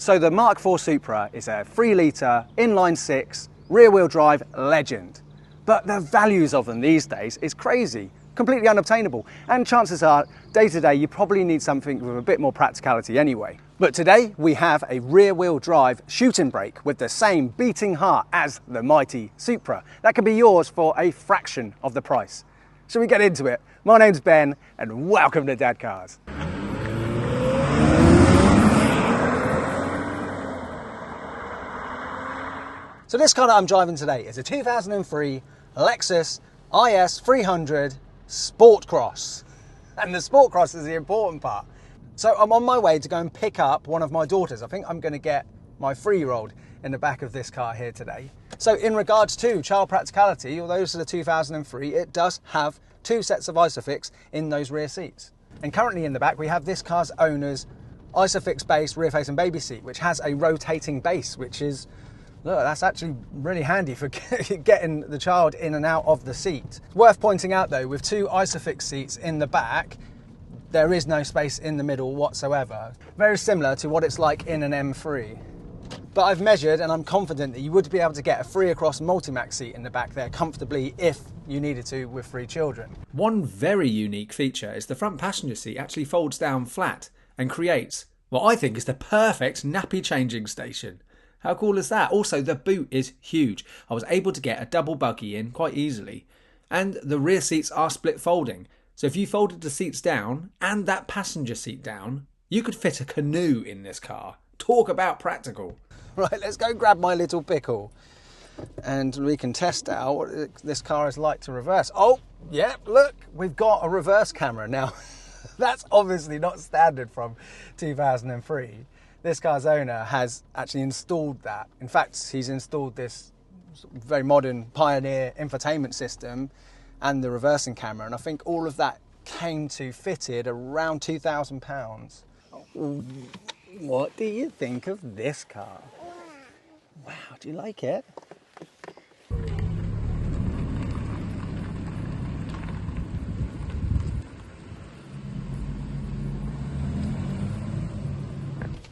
So the Mark IV Supra is a 3-litre inline-6 rear-wheel drive legend. But the values of them these days is crazy, completely unobtainable. And chances are, day to day, you probably need something with a bit more practicality anyway. But today we have a rear-wheel drive shooting brake with the same beating heart as the mighty Supra. That can be yours for a fraction of the price. Shall we get into it? My name's Ben and welcome to Dadcars. So this car that I'm driving today is a 2003 Lexus IS 300 Sportcross. And the Sportcross is the important part. So I'm on my way to go and pick up one of my daughters. I think I'm going to get my 3-year-old in the back of this car here today. So in regards to child practicality, although this is a 2003, it does have 2 sets of Isofix in those rear seats. And currently in the back we have this car's owner's Isofix based rear facing baby seat, which has a rotating base, which is, look, that's actually really handy for getting the child in and out of the seat. Worth pointing out though, with 2 Isofix seats in the back, there is no space in the middle whatsoever. Very similar to what it's like in an M3. But I've measured and I'm confident that you would be able to get a 3-across Multimax seat in the back there comfortably if you needed to with 3 children. One very unique feature is the front passenger seat actually folds down flat and creates what I think is the perfect nappy changing station. How cool is that? Also, the boot is huge. I was able to get a double buggy in quite easily. And the rear seats are split folding. So if you folded the seats down and that passenger seat down, you could fit a canoe in this car. Talk about practical. Right, let's go grab my little pickle and we can test out what this car is like to reverse. Oh, yeah, look, we've got a reverse camera now. That's obviously not standard from 2003. This car's owner has actually installed that. In fact, he's installed this very modern Pioneer infotainment system and the reversing camera, and I think all of that came to fitted around £2,000. What do you think of this car? Wow, do you like it?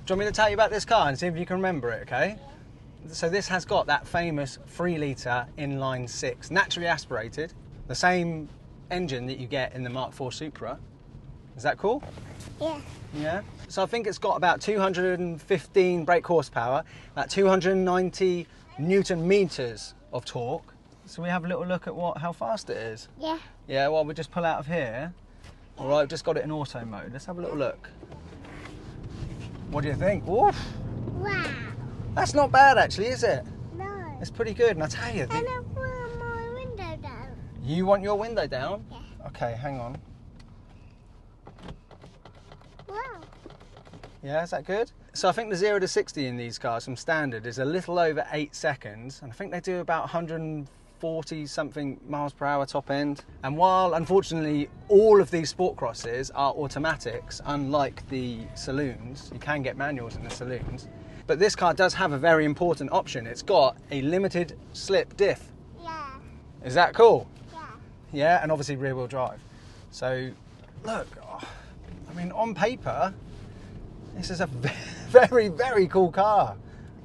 Do you want me to tell you about this car and see if you can remember it, okay? So this has got that famous 3-litre inline-6, naturally aspirated, the same engine that you get in the Mark IV Supra. Is that cool? Yeah. Yeah. So I think it's got about 215 brake horsepower, about 290 Newton meters of torque. So we have a little look at how fast it is. Yeah. Yeah, well, we'll just pull out of here. All right, I've just got it in auto mode. Let's have a little look. What do you think? Oof. Wow. That's not bad actually, is it? No. It's pretty good, and I tell you. And I want my window down. You want your window down? Yeah. Okay, hang on. Wow. Yeah, is that good? So I think the 0 to 60 in these cars from standard is a little over 8 seconds, and I think they do about 140 something miles per hour top end. And while unfortunately all of these Sportcrosses are automatics, unlike the saloons, you can get manuals in the saloons, but this car does have a very important option. It's got a limited slip diff. Yeah. Is that cool? Yeah. Yeah, and obviously rear wheel drive. So look, I mean, on paper, this is a very, very cool car.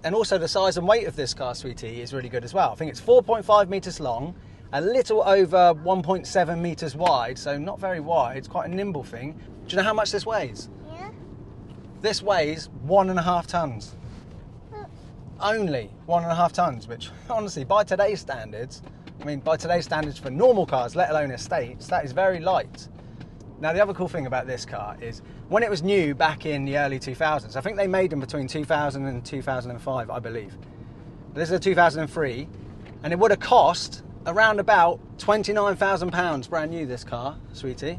And also the size and weight of this car, sweetie, is really good as well. I think it's 4.5 metres long, a little over 1.7 metres wide, so not very wide. It's quite a nimble thing. Do you know how much this weighs? Yeah. This weighs 1.5 tonnes. Only 1.5 tonnes, which honestly, by today's standards, I mean, by today's standards for normal cars, let alone estates, that is very light. Now, the other cool thing about this car is when it was new back in the early 2000s, I think they made them between 2000 and 2005, I believe. This is a 2003, and it would have cost around about £29,000 brand new, this car, sweetie.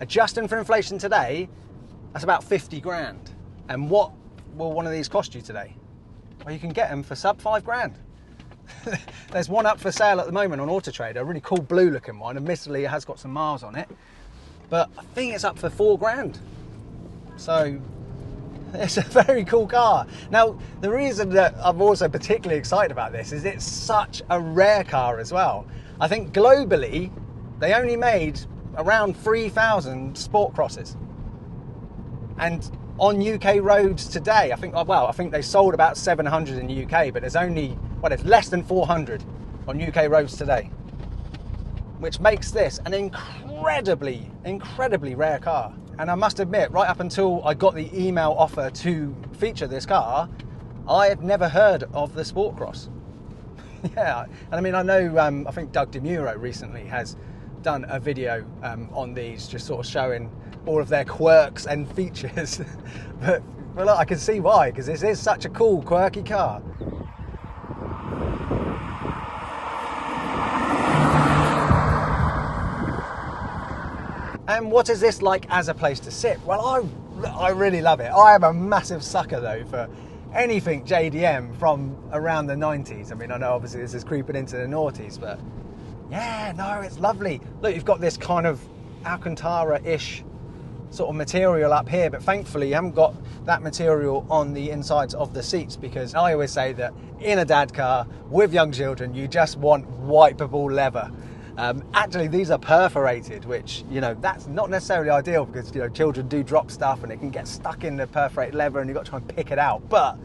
Adjusting for inflation today, that's about 50 grand. And what will one of these cost you today? Well, you can get them for sub 5 grand. There's one up for sale at the moment on Auto Trader, a really cool blue looking one. Admittedly, it has got some miles on it, but I think it's up for 4 grand. So it's a very cool car. Now, the reason that I'm also particularly excited about this is it's such a rare car as well. I think globally, they only made around 3,000 Sportcrosses. And on UK roads today. I think they sold about 700 in the UK, but there's less than 400 on UK roads today, which makes this an incredibly rare car. And I must admit, right up until I got the email offer to feature this car, I had never heard of the Sportcross. Yeah, and I mean, I know, I think Doug DeMuro recently has done a video on these, just sort of showing all of their quirks and features. but look, I can see why, because this is such a cool, quirky car. And what is this like as a place to sit? Well, I really love it. I am a massive sucker though for anything JDM from around the 90s. I mean, I know obviously this is creeping into the noughties, but yeah, no, it's lovely. Look, you've got this kind of Alcantara-ish sort of material up here, but thankfully you haven't got that material on the insides of the seats, because I always say that in a dad car with young children, you just want wipeable leather. Actually, these are perforated, which, you know, that's not necessarily ideal because, you know, children do drop stuff and it can get stuck in the perforated leather and you've got to try and pick it out. But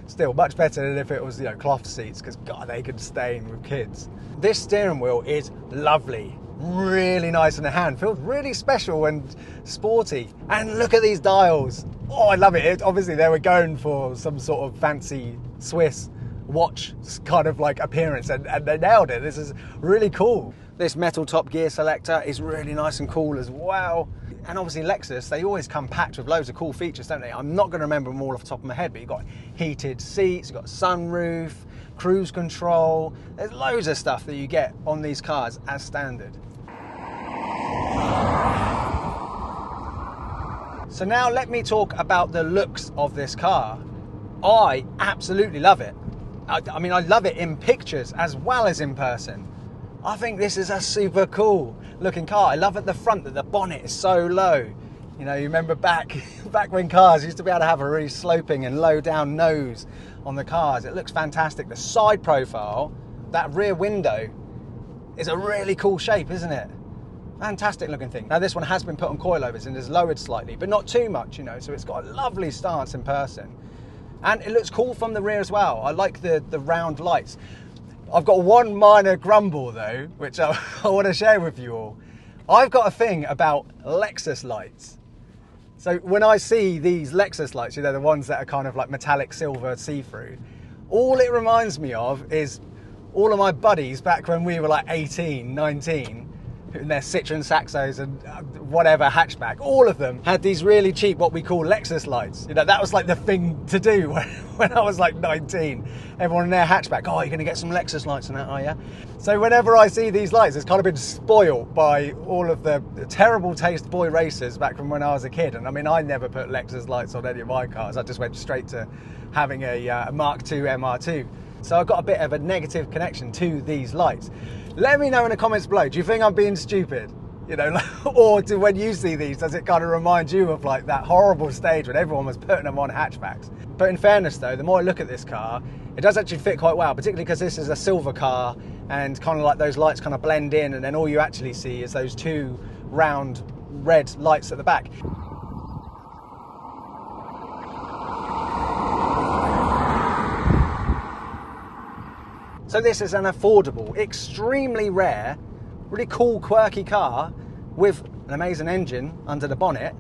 still, much better than if it was, you know, cloth seats, because, God, they can stain with kids. This steering wheel is lovely. Really nice in the hand. Feels really special and sporty. And look at these dials. Oh, I love it. Obviously, they were going for some sort of fancy Swiss watch kind of like appearance, and they nailed it. This is really cool. This metal top gear selector is really nice and cool as well. And obviously Lexus, they always come packed with loads of cool features, don't they? I'm not going to remember them all off the top of my head, but you've got heated seats, you've got sunroof, cruise control. There's loads of stuff that you get on these cars as standard. So now let me talk about the looks of this car. I absolutely love it. I mean, I love it in pictures as well as in person. I think this is a super cool looking car. I love at the front that the bonnet is so low. You know, you remember back when cars used to be able to have a really sloping and low down nose on the cars. It looks fantastic. The side profile, that rear window, is a really cool shape, isn't it? Fantastic looking thing. Now this one has been put on coilovers and is lowered slightly, but not too much, you know, so it's got a lovely stance in person. And it looks cool from the rear as well. I like the round lights. I've got one minor grumble though, which I want to share with you all. I've got a thing about Lexus lights. So when I see these Lexus lights, you know, the ones that are kind of like metallic silver see-through, all it reminds me of is all of my buddies back when we were like 18, 19, in their Citroen Saxos and whatever hatchback, all of them had these really cheap, what we call Lexus lights. You know, that was like the thing to do when I was like 19. Everyone in their hatchback, oh, you're going to get some Lexus lights and that, are you? So whenever I see these lights, it's kind of been spoiled by all of the terrible taste boy racers back from when I was a kid. And I mean, I never put Lexus lights on any of my cars. I just went straight to having a Mark II MR2. So I've got a bit of a negative connection to these lights. Let me know in the comments below, do you think I'm being stupid? You know, or when you see these, does it kind of remind you of like that horrible stage when everyone was putting them on hatchbacks? But in fairness though, the more I look at this car, it does actually fit quite well, particularly because this is a silver car and kind of like those lights kind of blend in, and then all you actually see is those two round red lights at the back. So this is an affordable, extremely rare, really cool, quirky car with an amazing engine under the bonnet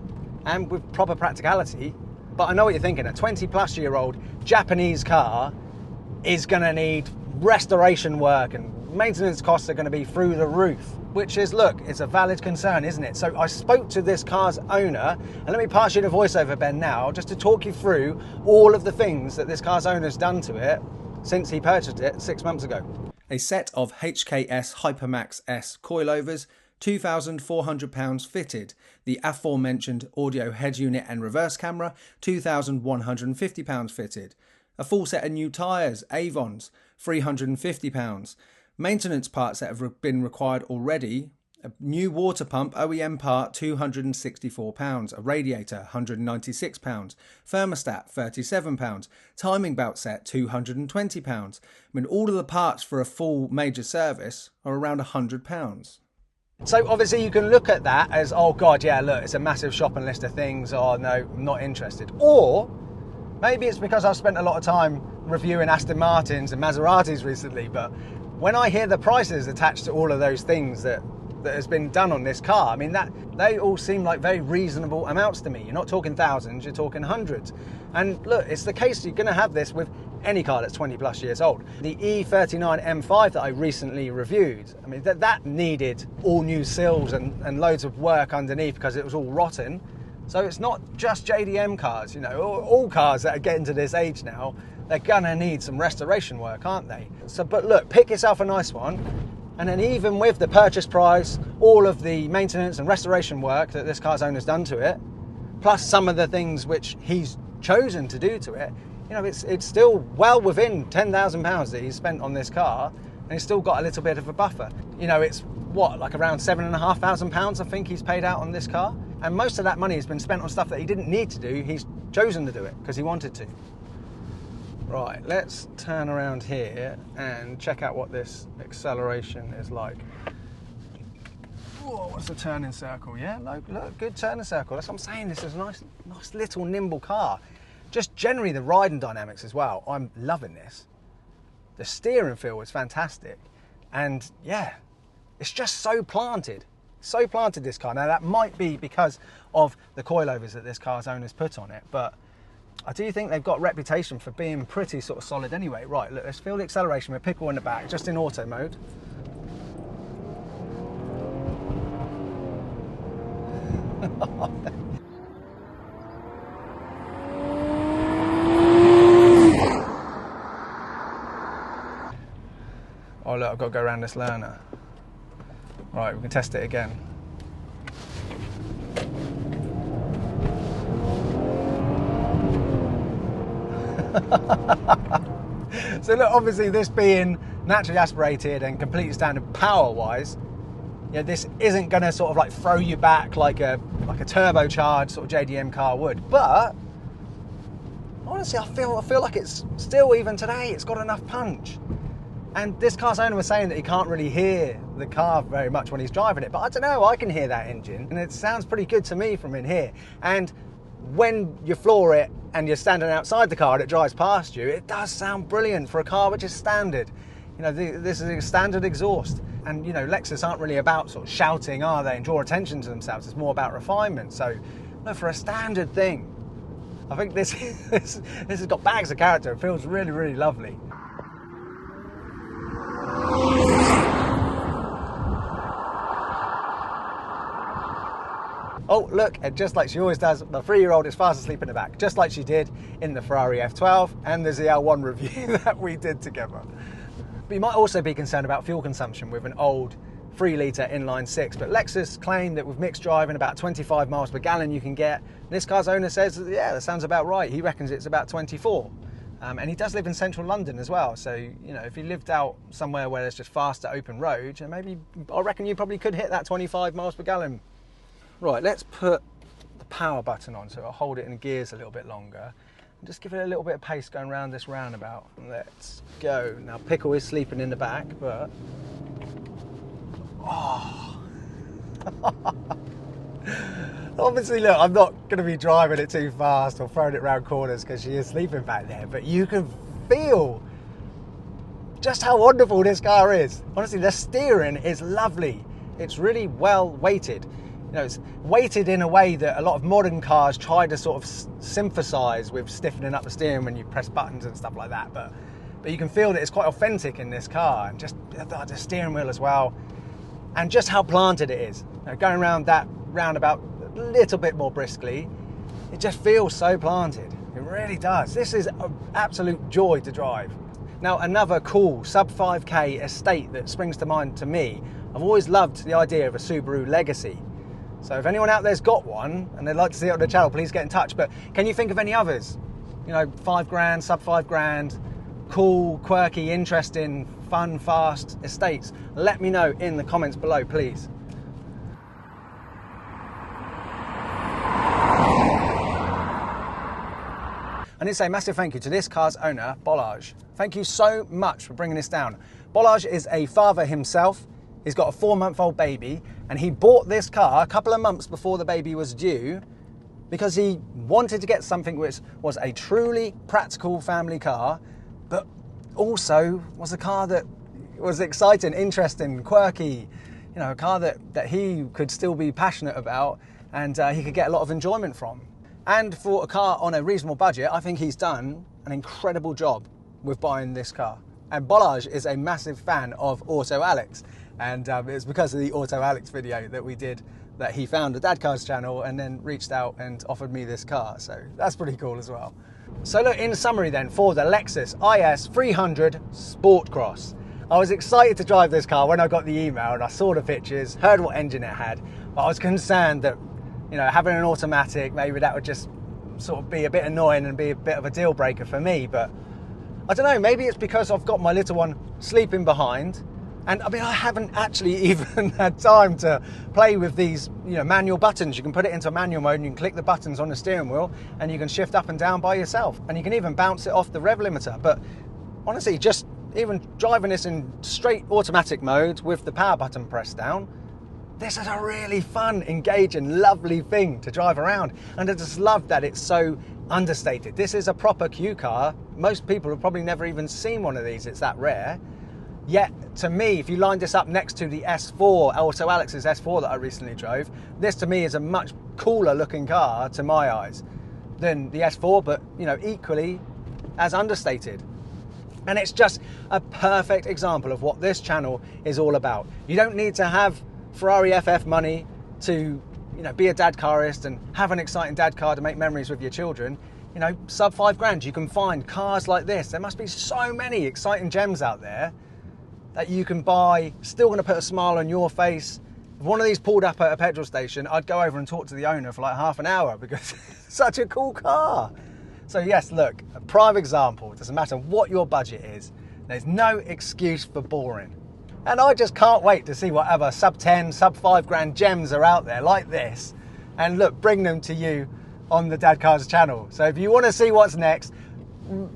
and with proper practicality. But I know what you're thinking, a 20-plus-year-old Japanese car is going to need restoration work and maintenance costs are going to be through the roof, which is, look, it's a valid concern, isn't it? So I spoke to this car's owner, and let me pass you the voiceover, Ben, now, just to talk you through all of the things that this car's owner's done to it since he purchased it 6 months ago. A set of HKS Hypermax S coilovers, £2,400 fitted. The aforementioned audio head unit and reverse camera, £2,150 fitted. A full set of new tyres, Avons, £350. Maintenance parts that have been required already. A new water pump OEM part, £264. A radiator, £196. Thermostat, £37. Timing belt set, £220. I mean, all of the parts for a full major service are around £100. So obviously you can look at that as, oh God, yeah, look, it's a massive shopping list of things. Oh no, I'm not interested. Or maybe it's because I've spent a lot of time reviewing Aston Martins and Maseratis recently, but when I hear the prices attached to all of those things that has been done on this car, I mean, that they all seem like very reasonable amounts to me. You're not talking thousands, you're talking hundreds. And look, it's the case you're going to have this with any car that's 20 plus years old. The E39 M5 that I recently reviewed, I mean, that needed all new sills and loads of work underneath because it was all rotten. So it's not just JDM cars, you know, all cars that are getting to this age now, they're gonna need some restoration work, aren't they? So, but look, pick yourself a nice one, and then even with the purchase price, all of the maintenance and restoration work that this car's owner's done to it, plus some of the things which he's chosen to do to it, you know, it's still well within £10,000 that he's spent on this car, and he's still got a little bit of a buffer. You know, it's what, like around £7,500 I think he's paid out on this car, and most of that money has been spent on stuff that he didn't need to do. He's chosen to do it because he wanted to. Right, let's turn around here and check out what this acceleration is like. Whoa, what's a turning circle? Yeah, look, good turning circle. That's what I'm saying. This is a nice little nimble car. Just generally the riding dynamics as well. I'm loving this. The steering feel is fantastic. And yeah, it's just so planted. So planted, this car. Now that might be because of the coilovers that this car's owners put on it, but I do think they've got a reputation for being pretty sort of solid anyway. Right, look, let's feel the acceleration with Pickle in the back, just in auto mode. Oh look, I've got to go around this learner. Right, we can test it again. So look, obviously this being naturally aspirated and completely standard power-wise, yeah, this isn't going to sort of like throw you back like a turbocharged sort of JDM car would. But honestly, I feel like it's still, even today, it's got enough punch. And this car's owner was saying that he can't really hear the car very much when he's driving it, but I don't know, I can hear that engine, and it sounds pretty good to me from in here. And when you floor it and you're standing outside the car and it drives past you, it does sound brilliant for a car which is standard. You know, this is a standard exhaust. And, you know, Lexus aren't really about sort of shouting, are they, and draw attention to themselves. It's more about refinement. So, look, for a standard thing, I think this has got bags of character. It feels really, really lovely. Oh, look, and just like she always does, the 3-year-old is fast asleep in the back, just like she did in the Ferrari F12 and the ZL1 review that we did together. But you might also be concerned about fuel consumption with an old 3-litre inline 6, but Lexus claim that with mixed driving, about 25 miles per gallon you can get. This car's owner says, yeah, that sounds about right. He reckons it's about 24. And he does live in central London as well, so, you know, if he lived out somewhere where there's just faster open roads, and maybe, I reckon you probably could hit that 25 miles per gallon. Right, let's put the power button on so I'll hold it in gears a little bit longer and just give it a little bit of pace going around this roundabout. Let's go. Now, Pickle is sleeping in the back, but... oh. Obviously, look, I'm not going to be driving it too fast or throwing it around corners because she is sleeping back there, but you can feel just how wonderful this car is. Honestly, the steering is lovely. It's really well weighted. You know, it's weighted in a way that a lot of modern cars try to sort of synthesize with stiffening up the steering when you press buttons and stuff like that. But you can feel that it's quite authentic in this car, and just the steering wheel as well, and just how planted it is. You know, going around that roundabout a little bit more briskly, it just feels so planted. It really does. This is an absolute joy to drive. Now, another cool sub 5k estate that springs to mind to me, I've always loved the idea of a Subaru Legacy. So if anyone out there's got one and they'd like to see it on the channel, please get in touch. But can you think of any others? You know, 5 grand, sub 5 grand, cool, quirky, interesting, fun, fast estates? Let me know in the comments below, please. I need to say a massive thank you to this car's owner, Balazs. Thank you so much for bringing this down. Balazs is a father himself. He's got a 4-month-old baby, and he bought this car a couple of months before the baby was due because he wanted to get something which was a truly practical family car, but also was a car that was exciting, interesting, quirky, you know, a car that he could still be passionate about and he could get a lot of enjoyment from. And for a car on a reasonable budget, I think he's done an incredible job with buying this car. And Balazs is a massive fan of autoalex, and it's because of the autoalex video that we did that he found the Dadcars channel and then reached out and offered me this car. So that's pretty cool as well. So look, in summary then, for the Lexus IS 300 Sportcross, I was excited to drive this car when I got the email and I saw the pictures, heard what engine it had, but I was concerned that, you know, having an automatic, maybe that would just sort of be a bit annoying and be a bit of a deal breaker for me. But I don't know, maybe it's because I've got my little one sleeping behind, and I mean, I haven't actually even had time to play with these, you know, manual buttons. You can put it into manual mode and you can click the buttons on the steering wheel and you can shift up and down by yourself, and you can even bounce it off the rev limiter. But honestly, just even driving this in straight automatic mode with the power button pressed down, this is a really fun, engaging, lovely thing to drive around. And I just love that it's so understated. This is a proper Q car. Most people have probably never even seen one of these. It's that rare. Yet, to me, if you line this up next to the S4, also Alex's S4 that I recently drove, this to me is a much cooler looking car to my eyes than the S4, but, you know, equally as understated. And it's just a perfect example of what this channel is all about. You don't need to have Ferrari FF money to, you know, be a dadcarist and have an exciting dad car to make memories with your children. You know, sub £5,000, you can find cars like this. There must be so many exciting gems out there that you can buy, still going to put a smile on your face. If one of these pulled up at a petrol station, I'd go over and talk to the owner for like half an hour because it's such a cool car. So yes, look, a prime example. It doesn't matter what your budget is. There's no excuse for boring. And I just can't wait to see what other sub 10, sub £5,000 gems are out there like this. And look, bring them to you on the Dadcars channel. So if you want to see what's next,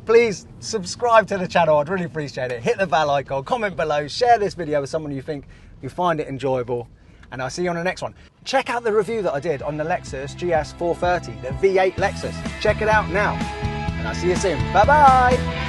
please subscribe to the channel. I'd really appreciate it. Hit the bell icon, comment below, share this video with someone you think you find it enjoyable. And I'll see you on the next one. Check out the review that I did on the Lexus GS 430, the V8 Lexus. Check it out now. And I'll see you soon. Bye-bye.